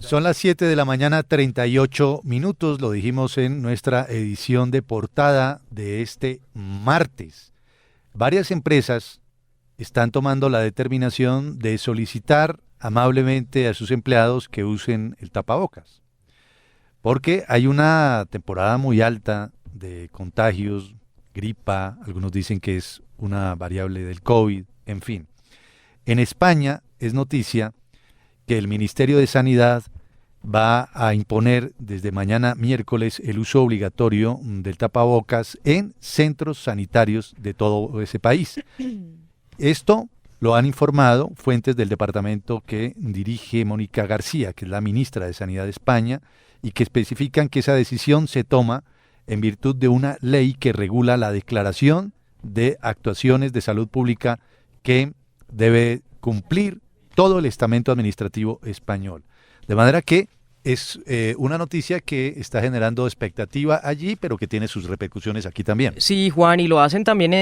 Son las 7 de la mañana, 38 minutos, lo dijimos en nuestra edición de portada de este martes. Varias empresas están tomando la determinación de solicitar amablemente a sus empleados que usen el tapabocas, porque hay una temporada muy alta de contagios, gripa, algunos dicen que es una variable del COVID, en fin. En España es noticia que el Ministerio de Sanidad va a imponer desde mañana miércoles el uso obligatorio del tapabocas en centros sanitarios de todo ese país. Esto lo han informado fuentes del departamento que dirige Mónica García, que es la ministra de Sanidad de España, y que especifican que esa decisión se toma en virtud de una ley que regula la declaración de actuaciones de salud pública que debe cumplir todo el estamento administrativo español. De manera que es una noticia que está generando expectativa allí, pero que tiene sus repercusiones aquí también. Sí, Juan, y lo hacen también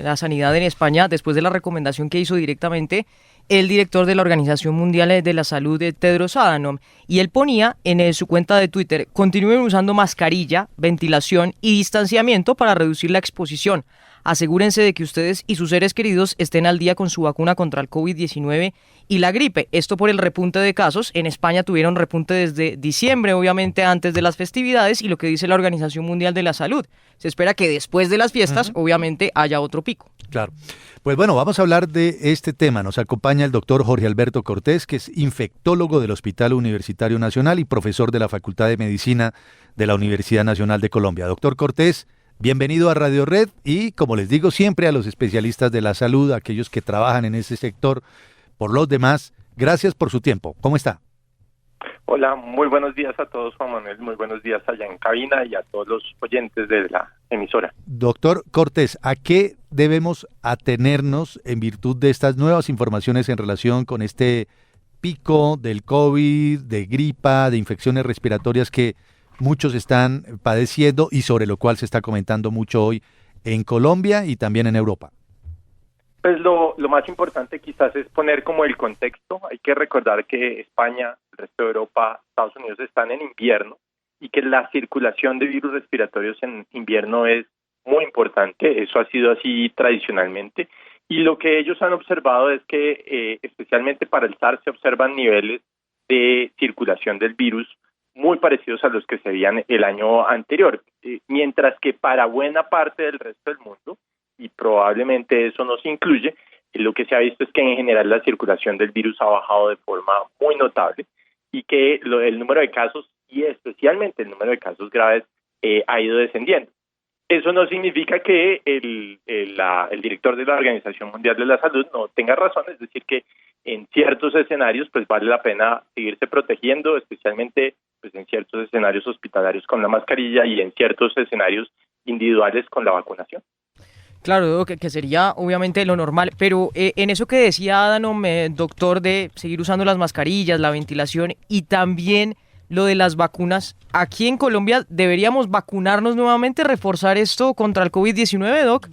la sanidad en España después de la recomendación que hizo directamente el director de la Organización Mundial de la Salud, Tedros Adhanom, y él ponía en su cuenta de Twitter: continúen usando mascarilla, ventilación y distanciamiento para reducir la exposición. Asegúrense de que ustedes y sus seres queridos estén al día con su vacuna contra el COVID-19 y la gripe. Esto por el repunte de casos. En España tuvieron repunte desde diciembre, obviamente antes de las festividades, y lo que dice la Organización Mundial de la Salud: se espera que después de las fiestas, obviamente, haya otro pico. Claro. Pues bueno, vamos a hablar de este tema. Nos acompaña el doctor Jorge Alberto Cortés, que es infectólogo del Hospital Universitario Nacional y profesor de la Facultad de Medicina de la Universidad Nacional de Colombia. Doctor Cortés, bienvenido a Radio Red y, como les digo siempre a los especialistas de la salud, aquellos que trabajan en ese sector, por los demás, gracias por su tiempo. ¿Cómo está? Hola, muy buenos días a todos, Juan Manuel, muy buenos días allá en cabina y a todos los oyentes de la emisora. Doctor Cortés, ¿a qué debemos atenernos en virtud de estas nuevas informaciones en relación con este pico del COVID, de gripa, de infecciones respiratorias que muchos están padeciendo y sobre lo cual se está comentando mucho hoy en Colombia y también en Europa? Pues lo más importante quizás es poner como el contexto. Hay que recordar que España, el resto de Europa, Estados Unidos están en invierno y que la circulación de virus respiratorios en invierno es muy importante. Eso ha sido así tradicionalmente. Y lo que ellos han observado es que especialmente para el SARS se observan niveles de circulación del virus muy parecidos a los que se veían el año anterior, mientras que para buena parte del resto del mundo, y probablemente eso nos incluye, lo que se ha visto es que en general la circulación del virus ha bajado de forma muy notable y que el número de casos, y especialmente el número de casos graves, ha ido descendiendo. Eso no significa que el director de la Organización Mundial de la Salud no tenga razón, es decir, que en ciertos escenarios pues vale la pena seguirse protegiendo, especialmente pues en ciertos escenarios hospitalarios con la mascarilla y en ciertos escenarios individuales con la vacunación. Claro, que sería obviamente lo normal, pero en eso que decía Adhanom, doctor, de seguir usando las mascarillas, la ventilación y también lo de las vacunas, aquí en Colombia deberíamos vacunarnos nuevamente, reforzar esto contra el COVID-19, Doc.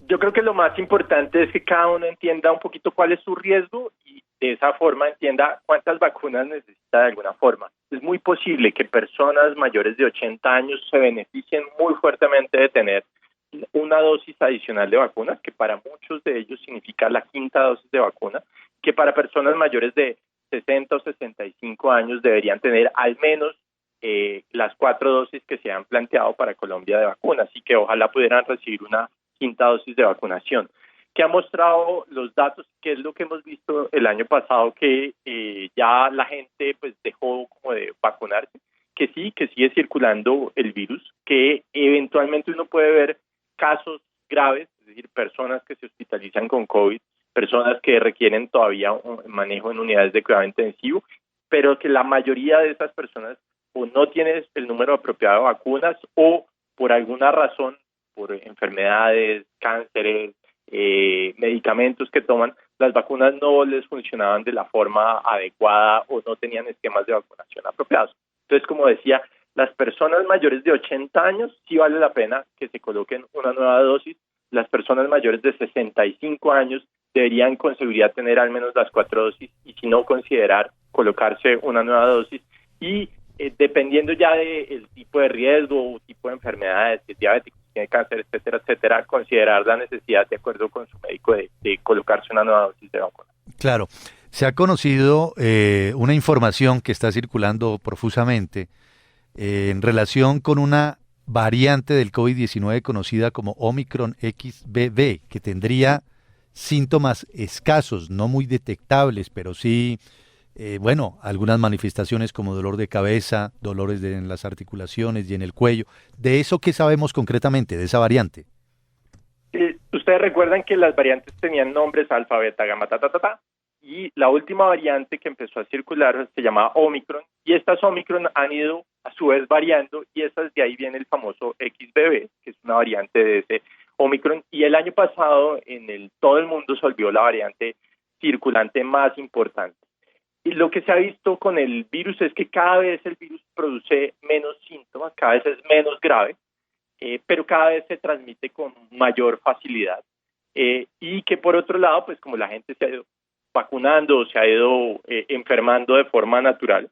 Yo creo que lo más importante es que cada uno entienda un poquito cuál es su riesgo y de esa forma entienda cuántas vacunas necesita de alguna forma. Es muy posible que personas mayores de 80 años se beneficien muy fuertemente de tener una dosis adicional de vacunas, que para muchos de ellos significa la quinta dosis de vacuna, que para personas mayores de 60 o 65 años deberían tener al menos las 4 dosis que se han planteado para Colombia de vacunas, y que ojalá pudieran recibir una quinta dosis de vacunación. Que ha mostrado los datos, que es lo que hemos visto el año pasado, que ya la gente pues dejó como de vacunarse, que sí, que sigue circulando el virus, que eventualmente uno puede ver casos graves, es decir, personas que se hospitalizan con COVID, personas que requieren todavía un manejo en unidades de cuidado intensivo, pero que la mayoría de esas personas o no tienen el número apropiado de vacunas o por alguna razón, por enfermedades, cánceres, medicamentos que toman, las vacunas no les funcionaban de la forma adecuada o no tenían esquemas de vacunación apropiados. Entonces, como decía, las personas mayores de 80 años sí vale la pena que se coloquen una nueva dosis, las personas mayores de 65 años deberían con seguridad tener al menos las 4 dosis y si no considerar colocarse una nueva dosis y dependiendo ya del tipo de riesgo o tipo de enfermedades, si es diabético, si tiene cáncer, etcétera, considerar la necesidad de acuerdo con su médico de colocarse una nueva dosis de vacuna. Claro, se ha conocido una información que está circulando profusamente en relación con una variante del COVID-19 conocida como Omicron XBB, que tendría síntomas escasos, no muy detectables, pero sí, algunas manifestaciones como dolor de cabeza, dolores en las articulaciones y en el cuello. ¿De eso qué sabemos concretamente, de esa variante? Ustedes recuerdan que las variantes tenían nombres alfa, beta, gamma, y la última variante que empezó a circular se llamaba Omicron, y estas Omicron han ido a su vez variando, y de ahí viene el famoso XBB, que es una variante de ese Omicron, y el año pasado todo el mundo se volvió la variante circulante más importante. Y lo que se ha visto con el virus es que cada vez el virus produce menos síntomas, cada vez es menos grave, pero cada vez se transmite con mayor facilidad. Y que por otro lado, pues como la gente se ha ido vacunando, se ha ido enfermando de forma natural,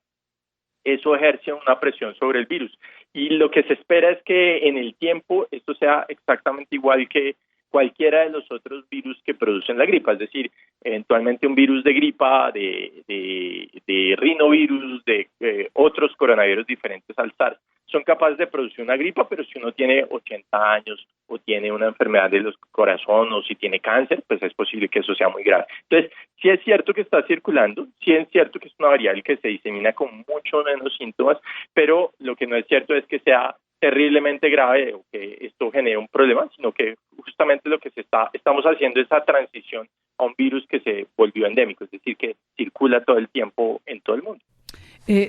eso ejerce una presión sobre el virus. Y lo que se espera es que en el tiempo esto sea exactamente igual que cualquiera de los otros virus que producen la gripa, es decir, eventualmente un virus de gripa, de rinovirus, de otros coronavirus diferentes al SARS, son capaces de producir una gripa, pero si uno tiene 80 años o tiene una enfermedad de los corazón o si tiene cáncer, pues es posible que eso sea muy grave. Entonces, sí es cierto que está circulando, sí es cierto que es una variable que se disemina con mucho menos síntomas, pero lo que no es cierto es que sea terriblemente grave o que esto genere un problema, sino que justamente lo que estamos haciendo es esa transición a un virus que se volvió endémico, es decir, que circula todo el tiempo en todo el mundo.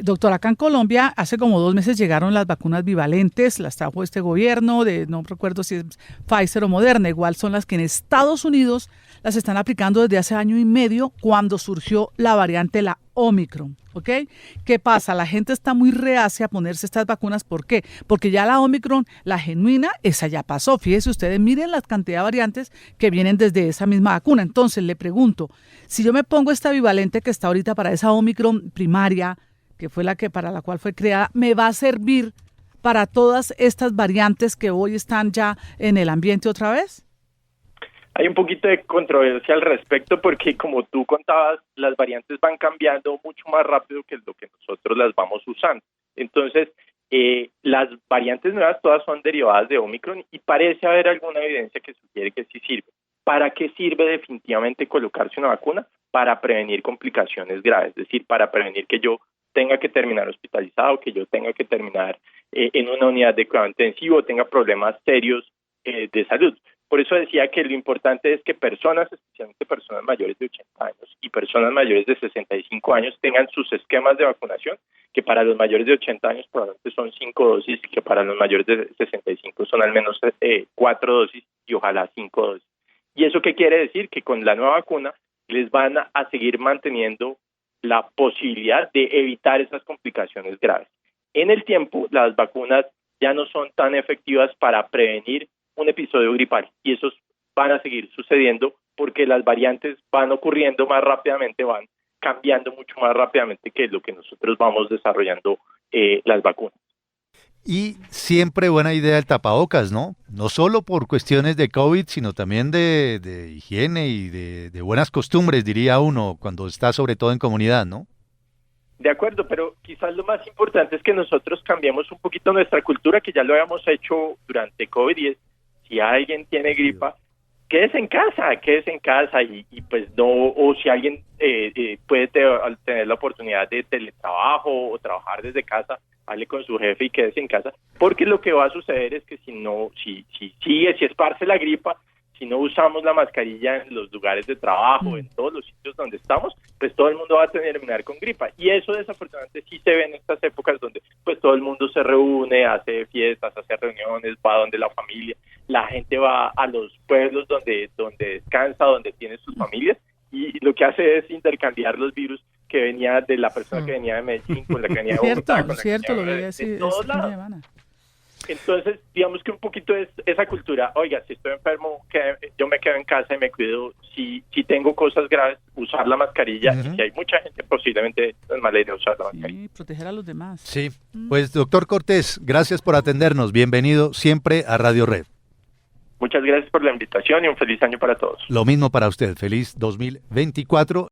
Doctor, acá en Colombia hace como 2 meses llegaron las vacunas bivalentes, las trajo este gobierno, no recuerdo si es Pfizer o Moderna, igual son las que en Estados Unidos las están aplicando desde hace 1 año y medio cuando surgió la variante, la Omicron, ¿ok? ¿Qué pasa? La gente está muy reacia a ponerse estas vacunas, ¿por qué? Porque ya la Omicron, la genuina, esa ya pasó, fíjense ustedes, miren la cantidad de variantes que vienen desde esa misma vacuna. Entonces le pregunto, si yo me pongo esta bivalente que está ahorita para esa Omicron primaria, que fue para la cual fue creada, ¿me va a servir para todas estas variantes que hoy están ya en el ambiente otra vez? Hay un poquito de controversia al respecto porque, como tú contabas, las variantes van cambiando mucho más rápido que lo que nosotros las vamos usando. Entonces, las variantes nuevas todas son derivadas de Omicron y parece haber alguna evidencia que sugiere que sí sirve. ¿Para qué sirve definitivamente colocarse una vacuna? Para prevenir complicaciones graves, es decir, para prevenir que yo tenga que terminar hospitalizado, que yo tenga que terminar en una unidad de cuidado intensivo, tenga problemas serios de salud. Por eso decía que lo importante es que personas, especialmente personas mayores de 80 años y personas mayores de 65 años tengan sus esquemas de vacunación, que para los mayores de 80 años probablemente son 5 dosis y que para los mayores de 65 son al menos 4 dosis y ojalá 5 dosis. ¿Y eso qué quiere decir? Que con la nueva vacuna les van a seguir manteniendo la posibilidad de evitar esas complicaciones graves. En el tiempo, las vacunas ya no son tan efectivas para prevenir un episodio gripal y esos van a seguir sucediendo porque las variantes van ocurriendo más rápidamente, van cambiando mucho más rápidamente que lo que nosotros vamos desarrollando las vacunas. Y siempre buena idea el tapabocas, ¿no? No solo por cuestiones de COVID, sino también de higiene y de buenas costumbres, diría uno, cuando está sobre todo en comunidad, ¿no? De acuerdo, pero quizás lo más importante es que nosotros cambiemos un poquito nuestra cultura, que ya lo habíamos hecho durante COVID, y es, si alguien tiene gripa, quédese en casa y pues no, o si alguien puede tener la oportunidad de teletrabajo o trabajar desde casa, hable con su jefe y quédese en casa, porque lo que va a suceder es que si esparce la gripa, si no usamos la mascarilla en los lugares de trabajo, en todos los sitios donde estamos, pues todo el mundo va a terminar con gripa. Y eso desafortunadamente sí se ve en estas épocas donde pues todo el mundo se reúne, hace fiestas, hace reuniones, va donde la familia, la gente va a los pueblos donde descansa, donde tiene sus familias, y lo que hace es intercambiar los virus que venía de la persona que venía de Medellín con la que venía de Bogotá, con la que venía de todos lados. Entonces, digamos que un poquito es esa cultura, oiga, si estoy enfermo, yo me quedo en casa y me cuido, si tengo cosas graves, usar la mascarilla, y si hay mucha gente, posiblemente es mala idea usar la mascarilla. Sí, proteger a los demás. Sí, pues doctor Cortés, gracias por atendernos, bienvenido siempre a Radio Red. Muchas gracias por la invitación y un feliz año para todos. Lo mismo para usted, feliz 2024.